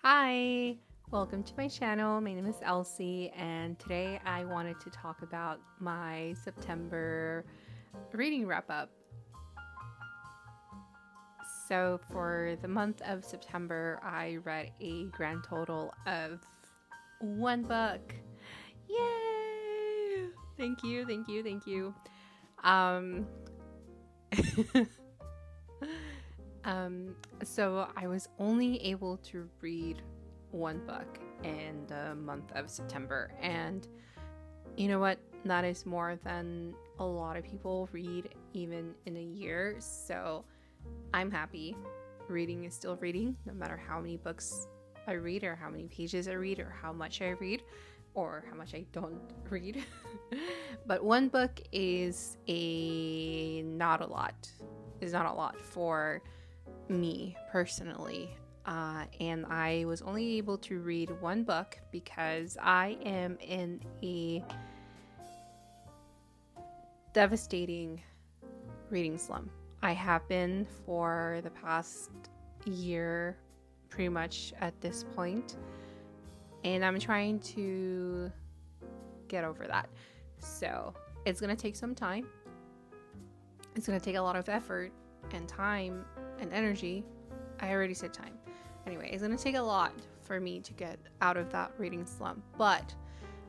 Hi, welcome to my channel. My name is Elsie, and today I wanted to talk about my September reading wrap up. So, for the month of September, I read a grand total of one book. Yay! Thank you, thank you, thank you. Um, so I was only able to read one book in the month of September, and you know what? That is more than a lot of people read even in a year. So I'm happy. Reading is still reading, no matter how many books I read, or how many pages I read, or how much I read, or how much I don't read. But one book is not a lot. Is not a lot for me personally. And I was only able to read one book because I am in a devastating reading slump. I have been for the past year, pretty much at this point, and I'm trying to get over that. So it's gonna take some time. It's gonna take a lot of effort and time and energy. I already said time. Anyway, it's gonna take a lot for me to get out of that reading slump, but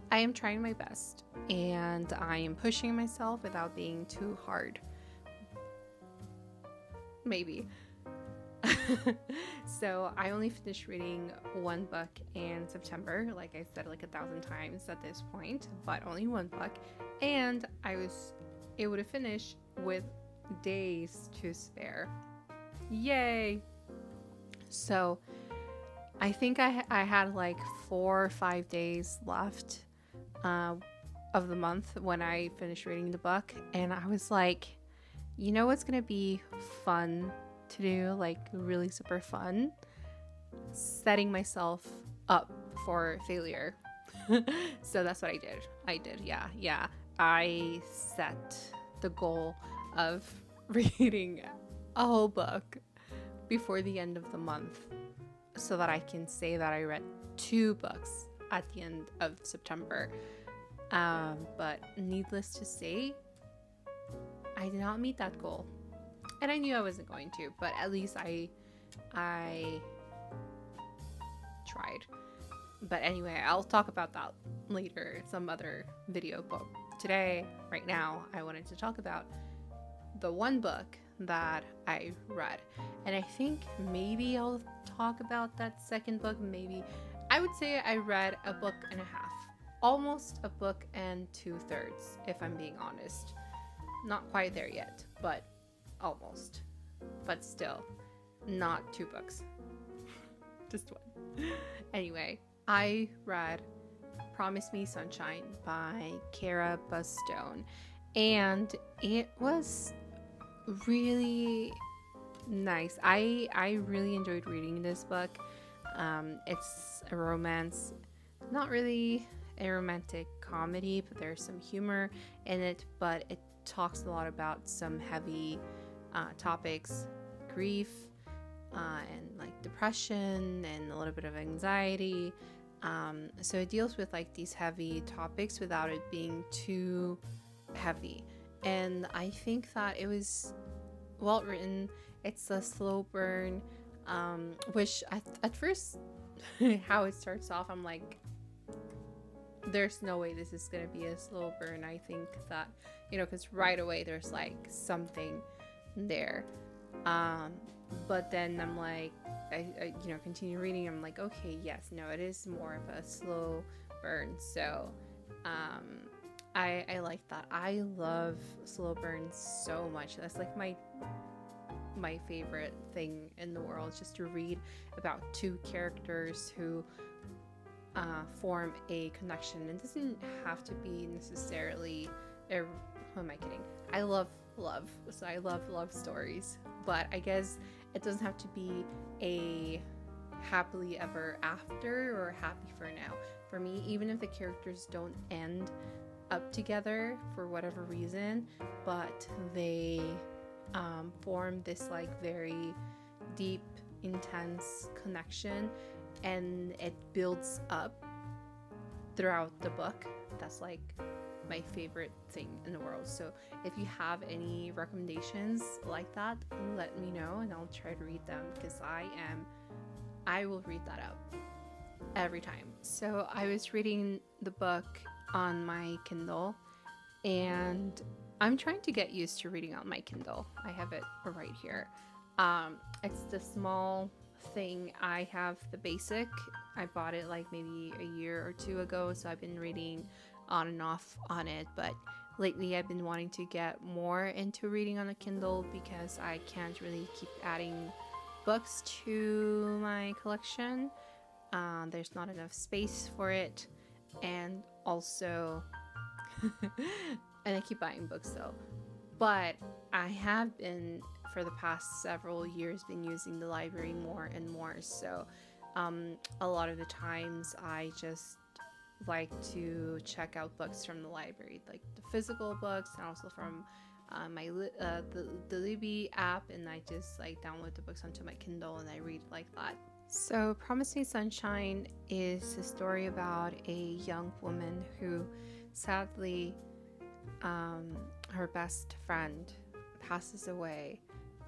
I am trying my best and I am pushing myself without being too hard. Maybe. So I only finished reading one book in September, like I said like 1,000 times at this point, but only one book, and I was able to finish with days to spare. Yay! So I think I had like 4 or 5 days left of the month when I finished reading the book, and I was like, you know what's gonna be fun to do, like really super fun? Setting myself up for failure. So that's what I did, yeah. I set the goal of reading a whole book before the end of the month so that I can say that I read 2 books at the end of September. But needless to say, I did not meet that goal. And I knew I wasn't going to, but at least I tried. But anyway, I'll talk about that later, some other video. But today, right now, I wanted to talk about the one book that I read. And I think maybe I'll talk about that second book. Maybe I would say I read a book and a half, almost a book and 2/3, if I'm being honest. Not quite there yet, but almost. But still, not 2 books, just one. Anyway, I read Promise Me Sunshine by Kara Bustone, and it was really nice. I really enjoyed reading this book. It's a romance, not really a romantic comedy, but there's some humor in it, but it talks a lot about some heavy topics, grief, and like depression and a little bit of anxiety. So it deals with like these heavy topics without it being too heavy. And I think that it was well written. It's a slow burn, which at first, how it starts off, I'm like, there's no way this is gonna be a slow burn. I think that, because right away there's like something there. But then I'm like, I continue reading. I'm like, okay, yes, no, it is more of a slow burn. So, I like that. I love slow burns so much. That's like my favorite thing in the world, just to read about 2 characters who form a connection. It doesn't have to be necessarily who am I kidding? I love love, so I love love stories, but I guess it doesn't have to be a happily ever after or happy for now. For me, even if the characters don't end up together for whatever reason, but they form this like very deep, intense connection, and it builds up throughout the book. That's like my favorite thing in the world. So if you have any recommendations like that, let me know and I'll try to read them, because I will read that out every time. So I was reading the book on my Kindle, and I'm trying to get used to reading on my Kindle. I have it right here. It's the small thing. I have the basic. I bought it like maybe a year or two ago, so I've been reading on and off on it. But lately I've been wanting to get more into reading on a Kindle, because I can't really keep adding books to my collection. There's not enough space for it, and also and I keep buying books though. But I have been, for the past several years, been using the library more and more. So a lot of the times I just like to check out books from the library, like the physical books, and also from the Libby app, and I just like download the books onto my Kindle and I read like that. So Promising Sunshine is a story about a young woman who sadly her best friend passes away,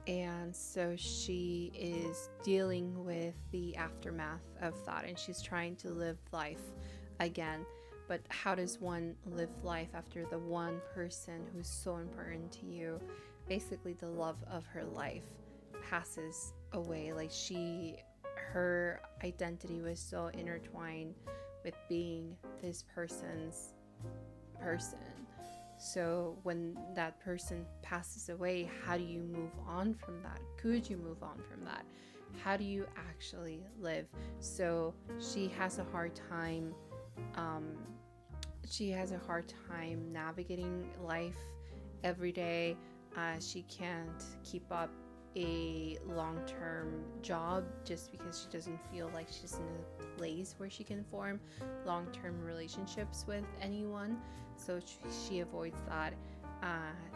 and so she is dealing with the aftermath of that, and she's trying to live life again. But how does one live life after the one person who's so important to you, basically the love of her life, passes away? Like her identity was so intertwined with being this person's person. So when that person passes away, how do you move on from that? Could you move on from that? How do you actually live? So she has a hard time navigating life every day. She can't keep up a long-term job just because she doesn't feel like she's in a place where she can form long-term relationships with anyone. So she avoids that.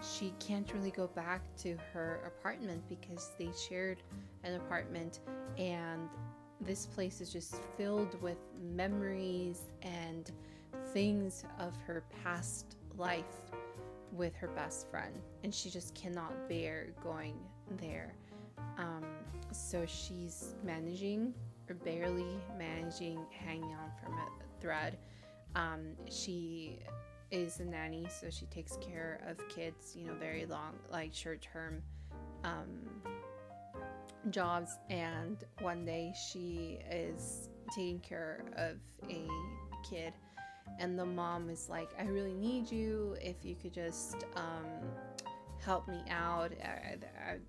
She can't really go back to her apartment because they shared an apartment, and this place is just filled with memories and things of her past life with her best friend, and she just cannot bear going there. So she's barely managing, hanging on from a thread. She is a nanny, so she takes care of kids, very long, like short-term jobs. And one day she is taking care of a kid, and the mom is like, I really need you. If you could just help me out,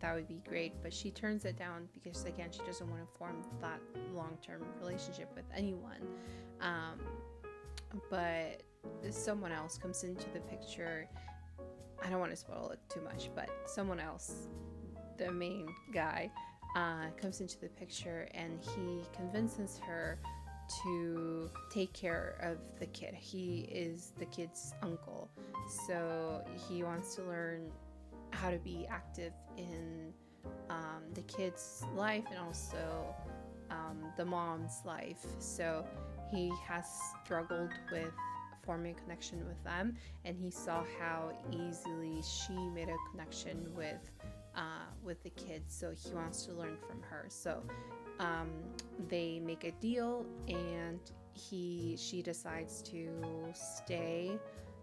that would be great. But she turns it down because, again, she doesn't want to form that long-term relationship with anyone. But someone else comes into the picture. I don't want to spoil it too much, but someone else, the main guy, comes into the picture, and he convinces her to take care of the kid. He is the kid's uncle, so he wants to learn how to be active in the kid's life and also the mom's life. So he has struggled with forming a connection with them, and he saw how easily she made a connection with the kids, so he wants to learn from her. So they make a deal, and she decides to stay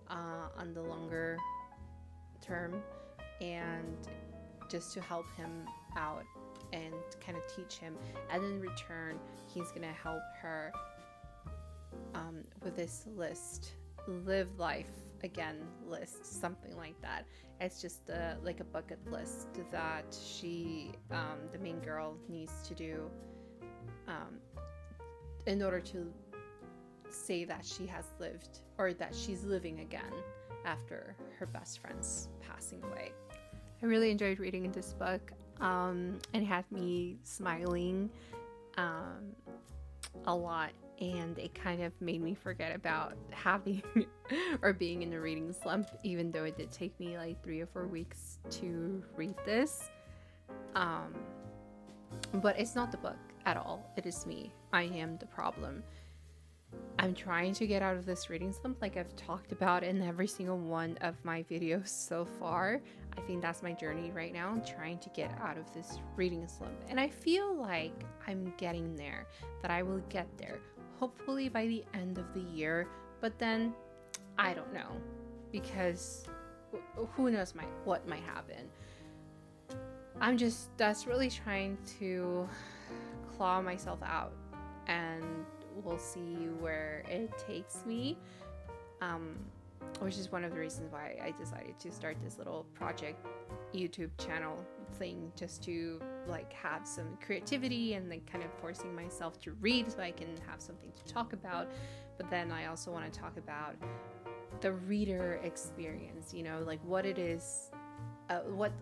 on the longer term, and just to help him out and kind of teach him, and in return he's gonna help her with this list, live life again list, something like that. It's just like a bucket list that she, the main girl, needs to do in order to say that she has lived, or that she's living again after her best friend's passing away. I really enjoyed reading this book. It had me smiling a lot, and it kind of made me forget about having or being in a reading slump, even though it did take me like 3 or 4 weeks to read this. But it's not the book at all. It is me. I am the problem. I'm trying to get out of this reading slump, like I've talked about in every single one of my videos so far. I think that's my journey right now, trying to get out of this reading slump. And I feel like I'm getting there, that I will get there, hopefully by the end of the year. But then, I don't know, because who knows what might happen. I'm just desperately trying to claw myself out, and we'll see where it takes me, which is one of the reasons why I decided to start this little project YouTube channel thing, just to like have some creativity and then kind of forcing myself to read so I can have something to talk about. But then I also want to talk about the reader experience, you know, like what it is, what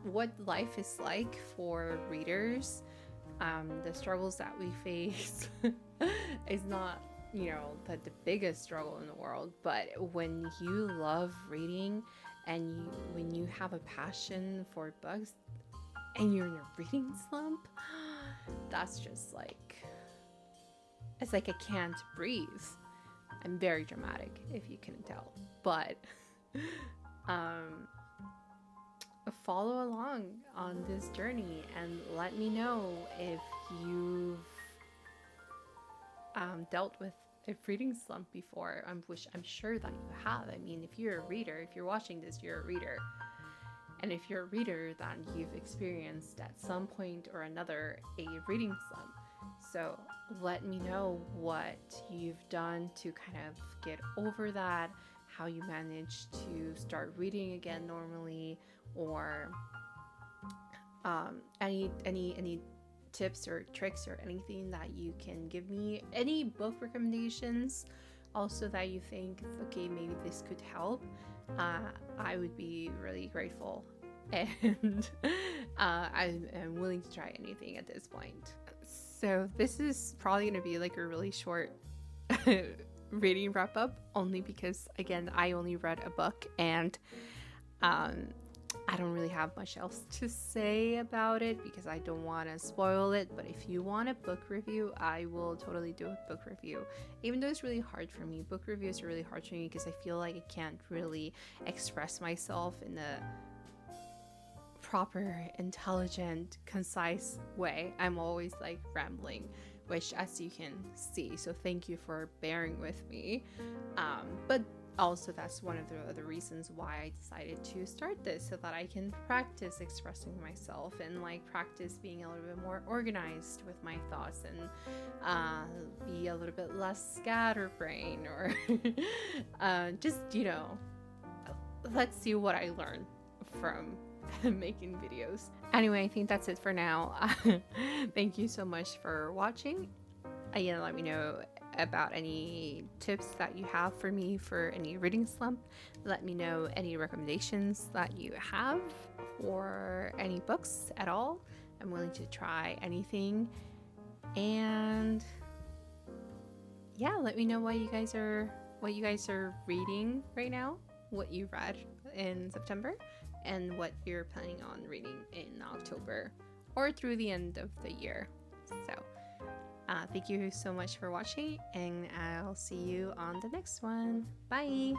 life is like for readers. The struggles that we face is not, you know, the biggest struggle in the world, but when you love reading and when you have a passion for books and you're in a reading slump, that's just like, it's like I can't breathe. I'm very dramatic, if you can tell, but follow along on this journey and let me know if you've dealt with a reading slump before. I'm sure that you have. I mean, if you're a reader, if you're watching this, you're a reader. And if you're a reader, then you've experienced at some point or another a reading slump. So let me know what you've done to kind of get over that, how you managed to start reading again normally, or any tips or tricks or anything that you can give me, any book recommendations also that you think, okay, maybe this could help. I would be really grateful, and I'm willing to try anything at this point. So this is probably going to be like a really short reading wrap up, only because again I only read a book, and I don't really have much else to say about it because I don't want to spoil it. But if you want a book review, I will totally do a book review, even though it's really hard for me. Book reviews are really hard for me because I feel like I can't really express myself in a proper, intelligent, concise way. I'm always like rambling, which as you can see, so thank you for bearing with me. But also that's one of the other reasons why I decided to start this, so that I can practice expressing myself and like practice being a little bit more organized with my thoughts, and be a little bit less scatterbrain, or just, you know, let's see what I learn from making videos. Anyway, I think that's it for now. Thank you so much for watching. Again, let me know about any tips that you have for me for any reading slump. Let me know any recommendations that you have for any books at all. I'm willing to try anything. And yeah, let me know what you guys are reading right now, what you read in September, and what you're planning on reading in October or through the end of the year. So thank you so much for watching, and I'll see you on the next one. Bye!